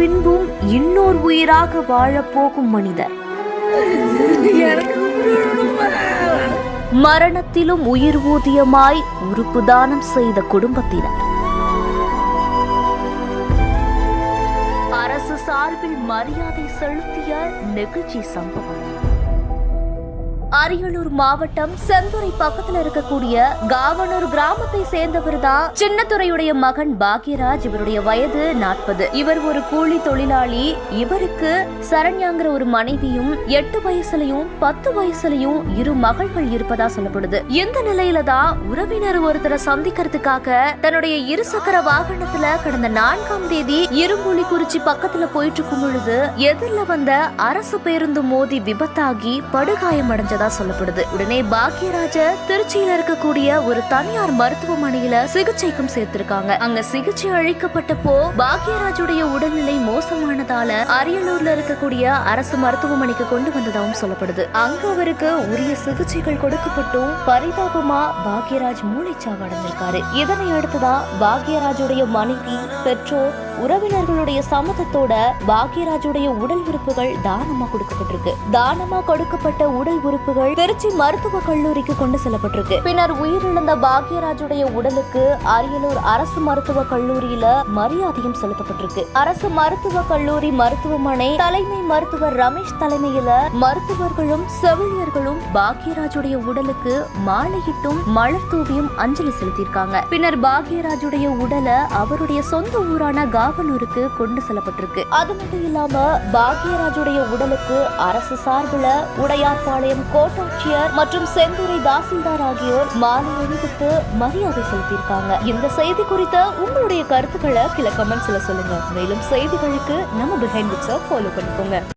பின்பும் இன்னொரு உயிராக வாழப்போகும் மனிதர். மரணத்திலும் உயிர் ஊதியமாய் உறுப்பு தானம் செய்த குடும்பத்தினர். அரசு சார்பில் மரியாதை செலுத்திய நெகிழ்ச்சி சம்பவம். அரியலூர் மாவட்டம் செந்துறை பக்கத்துல இருக்கக்கூடிய காவனூர் கிராமத்தை சேர்ந்தவர் தான் சின்னத்துறையுடைய மகன் பாக்யராஜ். இவருடைய வயது 40. இவர் ஒரு கூலி தொழிலாளி. இவருக்கு சரண்யாங்கிற ஒரு மனைவியும் 8 வயசுலயும் 10 வயசுலயும் 2 மகள்கள் இருப்பதா சொல்லப்படுது. இந்த நிலையில தான் உறவினர் ஒருத்தரை சந்திக்கிறதுக்காக தன்னுடைய 2 சக்கர வாகனத்துல கடந்த 4ஆம் தேதி இரும்புலிக்குறிச்சி பக்கத்துல போயிட்டு இருக்கும் பொழுது எதிரில வந்த அரசு பேருந்து மோதி விபத்தாகி படுகாயம் அடைஞ்சதா சொல்லப்படுது. உடனே பாக்யராஜ திருச்சியில இருக்கக்கூடிய ஒரு தனியார் மருத்துவமனையில சிகிச்சைக்கும் சேர்த்திருக்காங்க. அங்க சிகிச்சை அளிக்கப்பட்டப்போ பாக்யராஜுடைய உடல்நிலை மோசமானதால அரியலூர்ல இருக்கக்கூடிய அரசு மருத்துவமனைக்கு கொண்டு வந்ததாகவும் சொல்லப்படுது. அங்க அவருக்கு உரிய சிகிச்சைகள் கொடுக்கப்பட்டும் பரிதாபமா பாக்யராஜ் மூளைச்சாவு அடைஞ்சிருக்காரு. இதனை அடுத்துதான் பாக்யராஜுடைய மனைவி, பெற்றோர், உறவினர்களுடைய சம்மதத்தோட பாக்யராஜுடைய உடல் உறுப்புகள் தானமா கொடுக்கப்பட்டிருக்கு. தானமா கொடுக்கப்பட்ட உடல் உறுப்புகள் திருச்சி மருத்துவ கல்லூரிக்கு கொண்டு செல்லப்பட்டிருக்கு. பின்னர் உயிரிழந்த பாக்யராஜுடைய உடலுக்கு அரியலூர் அரசு மருத்துவ கல்லூரியில மரியாதையும் செலுத்தப்பட்டிருக்கு. அரசு மருத்துவ கல்லூரி மருத்துவமனை தலைமை மருத்துவர் ரமேஷ் தலைமையில மருத்துவர்களும் செவிலியர்களும் பாக்யராஜுடைய உடலுக்கு மாலையிட்டும் மலர் தூவியும் அஞ்சலி செலுத்தியிருக்காங்க. பின்னர் பாக்யராஜுடைய உடலை அவருடைய சொந்த ஊரான காவனூருக்கு கொண்டு செல்லப்பட்டிருக்கு. அது மட்டும் இல்லாம பாக்யராஜுடைய உடலுக்கு அரசு சார்பில் உடையார்பாளையம் கோட்டாட்சியர் மற்றும் செந்துறை தாசில்தார் ஆகியோர் மாலை அணிவித்து மரியாதை செலுத்தியிருக்காங்க. இந்த செய்தி குறித்த உங்களுடைய கருத்துக்களை கீழே கமெண்ட்ஸ்ல சொல்லுங்க. மேலும் செய்திகளுக்கு நம்ம பிஹைண்ட் பிக்ஸை ஃபாலோ பண்ணிக்கோங்க.